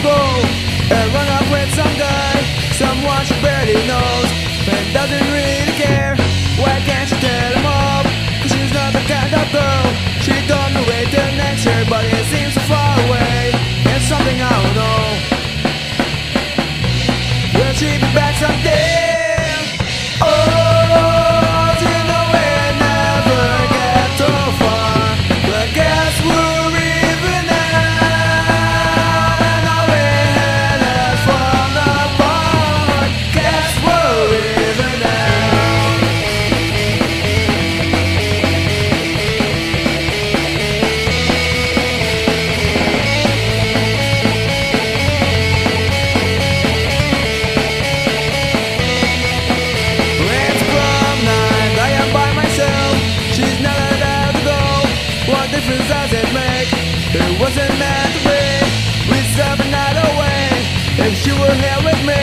go and run up with some guy, someone she barely knows and doesn't really care. Why can't you tell him off? 'Cause she's not the kind of girl. She don't know wait till next year, but it seems so far away. It's something I don't know. Will she be back someday? Does it make? It wasn't meant to be. We serve another way. If she were here with me,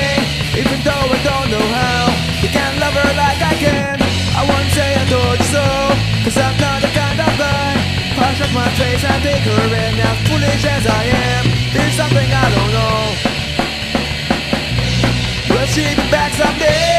even though I don't know how, you can't love her like I can. I won't say I told you so, 'cause I'm not the kind of guy. Hush up my face and take her in, as foolish as I am. There's something I don't know. Will she be back someday?